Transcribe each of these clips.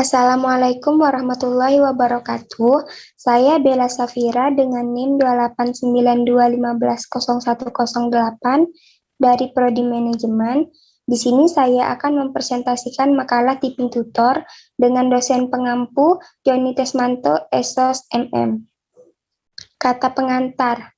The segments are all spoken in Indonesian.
Assalamualaikum warahmatullahi wabarakatuh. Saya Bella Safira dengan NIM 28921501008 dari Prodi Manajemen. Di sini saya akan mempresentasikan makalah Tipping Tutor dengan dosen pengampu Joni Tesmanto, Esos MM. Kata pengantar.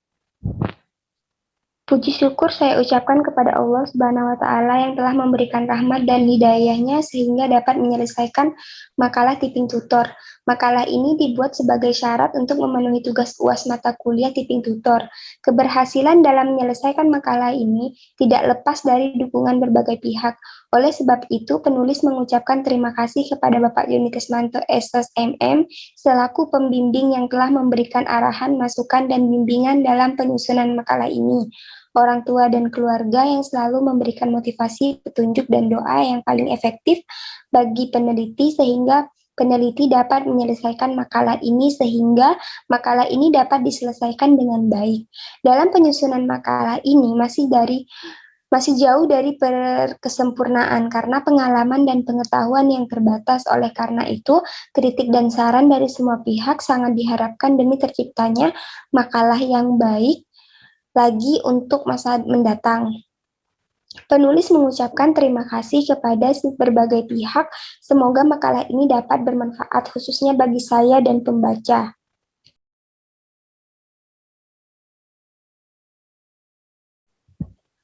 Puji syukur saya ucapkan kepada Allah Subhanahu wa Ta'ala yang telah memberikan rahmat dan hidayahnya sehingga dapat menyelesaikan makalah Tipping Tutor. Makalah ini dibuat sebagai syarat untuk memenuhi tugas UAS mata kuliah Tipping Tutor. Keberhasilan dalam menyelesaikan makalah ini tidak lepas dari dukungan berbagai pihak. Oleh sebab itu, penulis mengucapkan terima kasih kepada Bapak Joni Tesmanto Esos MM selaku pembimbing yang telah memberikan arahan, masukan, dan bimbingan dalam penyusunan makalah ini. Orang tua dan keluarga yang selalu memberikan motivasi, petunjuk, dan doa yang paling efektif bagi peneliti sehingga peneliti dapat menyelesaikan makalah ini sehingga makalah ini dapat diselesaikan dengan baik. Dalam penyusunan makalah ini masih jauh dari kesempurnaan karena pengalaman dan pengetahuan yang terbatas. Oleh karena itu, kritik dan saran dari semua pihak sangat diharapkan demi terciptanya makalah yang baik lagi untuk masa mendatang. Penulis mengucapkan terima kasih kepada berbagai pihak. Semoga makalah ini dapat bermanfaat khususnya bagi saya dan pembaca.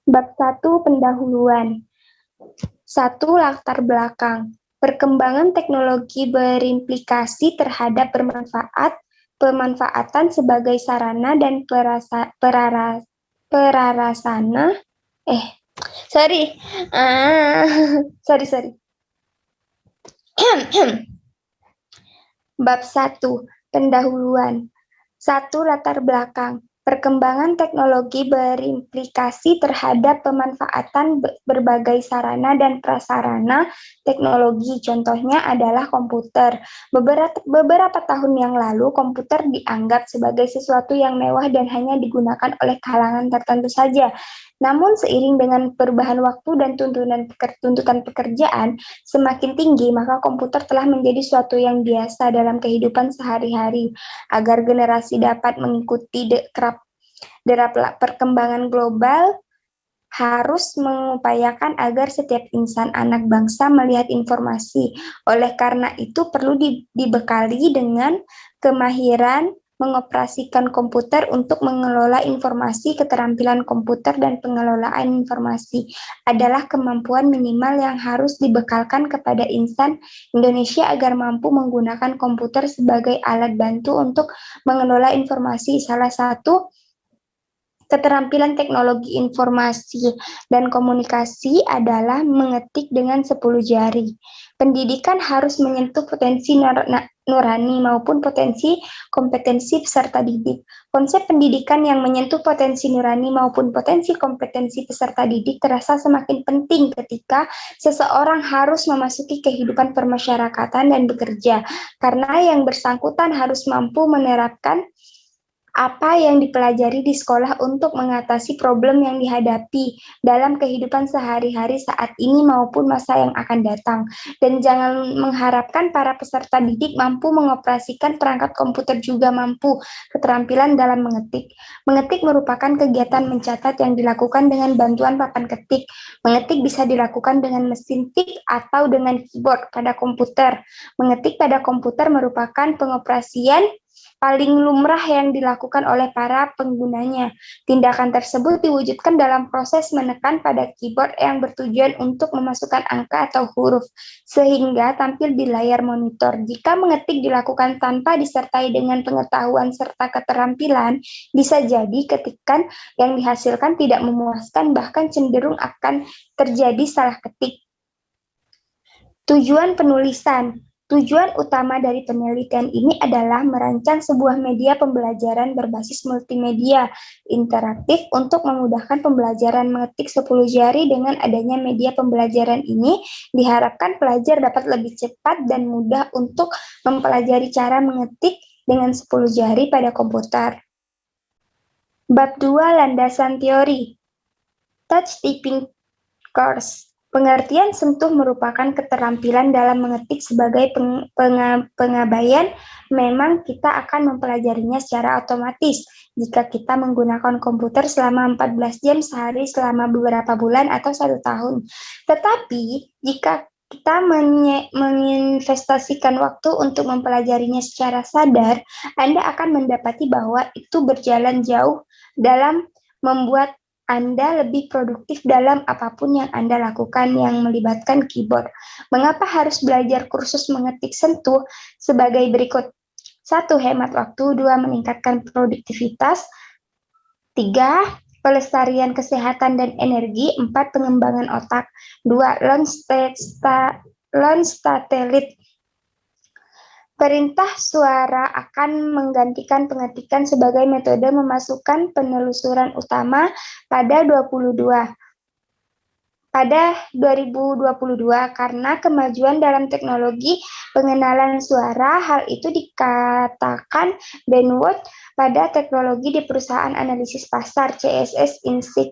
Bab 1 Pendahuluan. 1. Latar belakang. Perkembangan teknologi berimplikasi terhadap pemanfaatan sebagai sarana dan Bab 1. Pendahuluan. 1. Latar belakang. Perkembangan teknologi berimplikasi terhadap pemanfaatan berbagai sarana dan prasarana teknologi. Contohnya adalah komputer. Beberapa tahun yang lalu, komputer dianggap sebagai sesuatu yang mewah dan hanya digunakan oleh kalangan tertentu saja. Namun seiring dengan perubahan waktu dan tuntutan pekerjaan semakin tinggi, maka komputer telah menjadi suatu yang biasa dalam kehidupan sehari-hari. Agar generasi dapat mengikuti derap perkembangan global, harus mengupayakan agar setiap insan anak bangsa melihat informasi. Oleh karena itu perlu dibekali dengan kemahiran mengoperasikan komputer untuk mengelola informasi. Keterampilan komputer dan pengelolaan informasi adalah kemampuan minimal yang harus dibekalkan kepada insan Indonesia agar mampu menggunakan komputer sebagai alat bantu untuk mengelola informasi. Salah satu keterampilan teknologi informasi dan komunikasi adalah mengetik dengan 10 jari. Pendidikan harus menyentuh potensi nurani maupun kompetensi peserta didik. Konsep pendidikan yang menyentuh potensi nurani maupun potensi kompetensi peserta didik terasa semakin penting ketika seseorang harus memasuki kehidupan permasyarakatan dan bekerja, karena yang bersangkutan harus mampu menerapkan apa yang dipelajari di sekolah untuk mengatasi problem yang dihadapi dalam kehidupan sehari-hari saat ini maupun masa yang akan datang. Dan jangan mengharapkan para peserta didik mampu mengoperasikan perangkat komputer juga mampu keterampilan dalam mengetik. Mengetik merupakan kegiatan mencatat yang dilakukan dengan bantuan papan ketik. Mengetik bisa dilakukan dengan mesin tik atau dengan keyboard pada komputer. Mengetik pada komputer merupakan pengoperasian paling lumrah yang dilakukan oleh para penggunanya. Tindakan tersebut diwujudkan dalam proses menekan pada keyboard yang bertujuan untuk memasukkan angka atau huruf, sehingga tampil di layar monitor. Jika mengetik dilakukan tanpa disertai dengan pengetahuan serta keterampilan, bisa jadi ketikan yang dihasilkan tidak memuaskan, bahkan cenderung akan terjadi salah ketik. Tujuan penulisan. Tujuan utama dari penelitian ini adalah merancang sebuah media pembelajaran berbasis multimedia interaktif untuk memudahkan pembelajaran mengetik 10 jari. Dengan adanya media pembelajaran ini, diharapkan pelajar dapat lebih cepat dan mudah untuk mempelajari cara mengetik dengan 10 jari pada komputer. Bab 2 Landasan Teori. Touch Typing Course. Pengertian sentuh merupakan keterampilan dalam mengetik sebagai pengabaian. Memang kita akan mempelajarinya secara otomatis jika kita menggunakan komputer selama 14 jam sehari selama beberapa bulan atau 1 tahun. Tetapi jika kita menginvestasikan waktu untuk mempelajarinya secara sadar, Anda akan mendapati bahwa itu berjalan jauh dalam membuat Anda lebih produktif dalam apapun yang Anda lakukan yang melibatkan keyboard. Mengapa harus belajar kursus mengetik sentuh? Sebagai berikut. 1. Hemat waktu. 2. Meningkatkan produktivitas. 3. Pelestarian kesehatan dan energi. 4. Pengembangan otak. 2. Launch satelit. Perintah suara akan menggantikan pengetikan sebagai metode memasukkan penelusuran utama pada 2022 karena kemajuan dalam teknologi pengenalan suara. Hal itu dikatakan Ben Wood pada teknologi di perusahaan analisis pasar CSS Insight.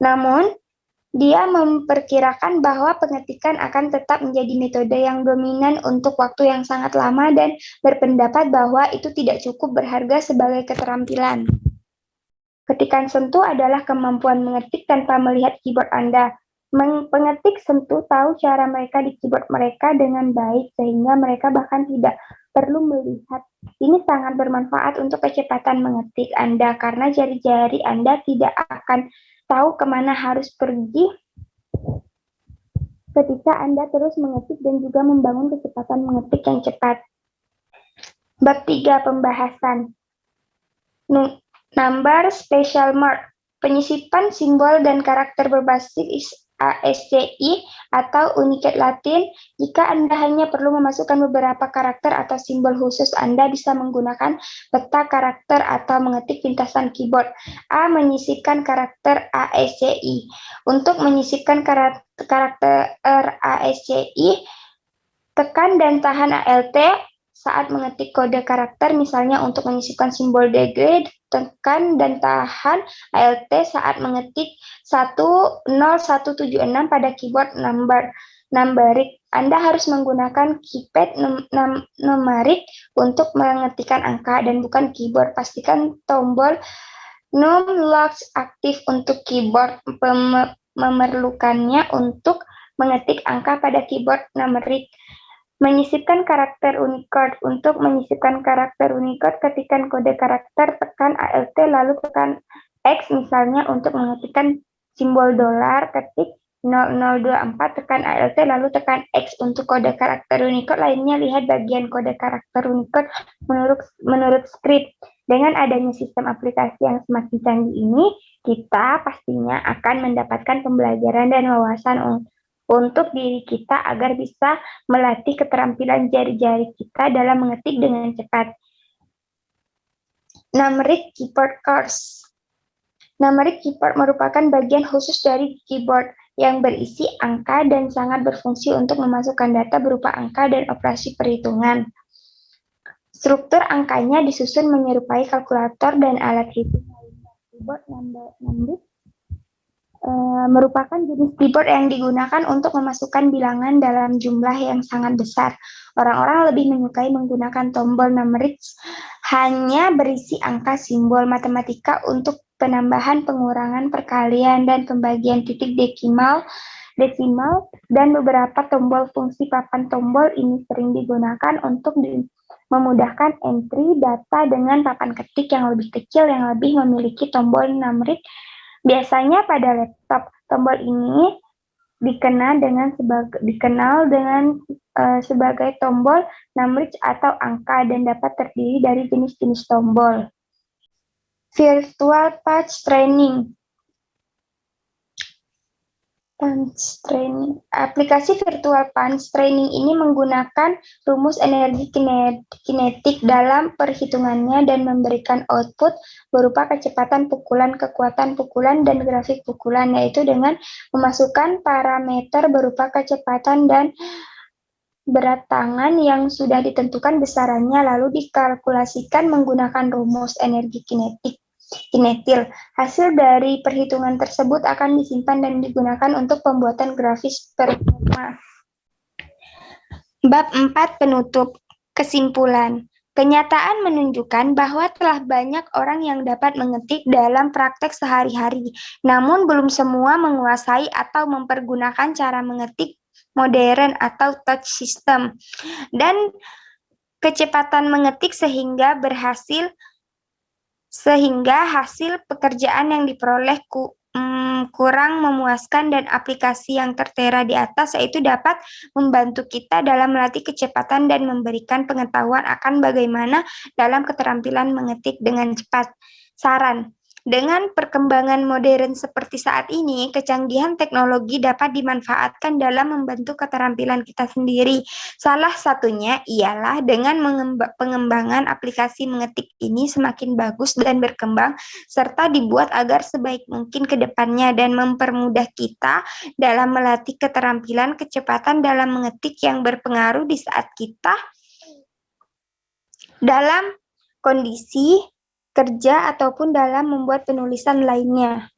Namun dia memperkirakan bahwa pengetikan akan tetap menjadi metode yang dominan untuk waktu yang sangat lama dan berpendapat bahwa itu tidak cukup berharga sebagai keterampilan. Ketikan sentuh adalah kemampuan mengetik tanpa melihat keyboard Anda. Pengetik sentuh tahu cara mereka di keyboard mereka dengan baik sehingga mereka bahkan tidak perlu melihat. Ini sangat bermanfaat untuk kecepatan mengetik Anda karena jari-jari Anda tidak akan tahu kemana harus pergi ketika Anda terus mengetik dan juga membangun kecepatan mengetik yang cepat. Bab 3. Pembahasan. Number Special Mark. Penyisipan simbol dan karakter berbasis ASCII atau Unicode Latin. Jika Anda hanya perlu memasukkan beberapa karakter atau simbol khusus, Anda bisa menggunakan peta karakter atau mengetik pintasan keyboard. A. Menyisipkan karakter ASCII. Untuk menyisipkan karakter ASCII, tekan dan tahan ALT saat mengetik kode karakter, misalnya untuk menyisipkan simbol degrade, tekan dan tahan ALT saat mengetik 10176 pada keyboard numerik. Anda harus menggunakan keypad numerik untuk mengetikkan angka dan bukan keyboard. Pastikan tombol num locks aktif untuk keyboard. Memerlukannya untuk mengetik angka pada keyboard numerik. Menyisipkan karakter Unicode. Untuk menyisipkan karakter Unicode, ketikkan kode karakter, tekan ALT, lalu tekan X, misalnya untuk mengetikkan simbol dolar, ketik 0024, tekan ALT, lalu tekan X untuk kode karakter Unicode lainnya. Lihat bagian kode karakter Unicode menurut skrip. Dengan adanya sistem aplikasi yang semakin canggih ini, kita pastinya akan mendapatkan pembelajaran dan wawasan untuk diri kita agar bisa melatih keterampilan jari-jari kita dalam mengetik dengan cepat. Numeric Keyboard Course. Numeric keyboard merupakan bagian khusus dari keyboard yang berisi angka dan sangat berfungsi untuk memasukkan data berupa angka dan operasi perhitungan. Struktur angkanya disusun menyerupai kalkulator dan alat hitung lainnya. Keyboard numeric merupakan jenis keyboard yang digunakan untuk memasukkan bilangan dalam jumlah yang sangat besar. Orang-orang lebih menyukai menggunakan tombol numerik hanya berisi angka simbol matematika untuk penambahan, pengurangan, perkalian, dan pembagian titik desimal, dan beberapa tombol fungsi papan tombol ini sering digunakan untuk memudahkan entry data dengan papan ketik yang lebih kecil yang lebih memiliki tombol numerik. Biasanya pada laptop, tombol ini dikenal dengan sebagai tombol numerik atau angka dan dapat terdiri dari jenis-jenis tombol. Virtual Punch Training. Aplikasi Virtual Punch Training ini menggunakan rumus energi kinetik dalam perhitungannya dan memberikan output berupa kecepatan pukulan, kekuatan pukulan, dan grafik pukulan, yaitu dengan memasukkan parameter berupa kecepatan dan berat tangan yang sudah ditentukan besarannya, lalu dikalkulasikan menggunakan rumus energi kinetik. kinetil. Hasil dari perhitungan tersebut akan disimpan dan digunakan untuk pembuatan grafis performa. Bab 4 penutup. Kesimpulan. Kenyataan menunjukkan bahwa telah banyak orang yang dapat mengetik dalam praktek sehari-hari, namun belum semua menguasai atau mempergunakan cara mengetik modern atau touch system, dan kecepatan mengetik sehingga hasil pekerjaan yang diperoleh kurang memuaskan, dan aplikasi yang tertera di atas yaitu dapat membantu kita dalam melatih kecepatan dan memberikan pengetahuan akan bagaimana dalam keterampilan mengetik dengan cepat. Saran. Dengan perkembangan modern seperti saat ini, kecanggihan teknologi dapat dimanfaatkan dalam membantu keterampilan kita sendiri. Salah satunya ialah dengan pengembangan aplikasi mengetik ini semakin bagus dan berkembang, serta dibuat agar sebaik mungkin ke depannya dan mempermudah kita dalam melatih keterampilan kecepatan dalam mengetik yang berpengaruh di saat kita dalam kondisi kerja ataupun dalam membuat penulisan lainnya.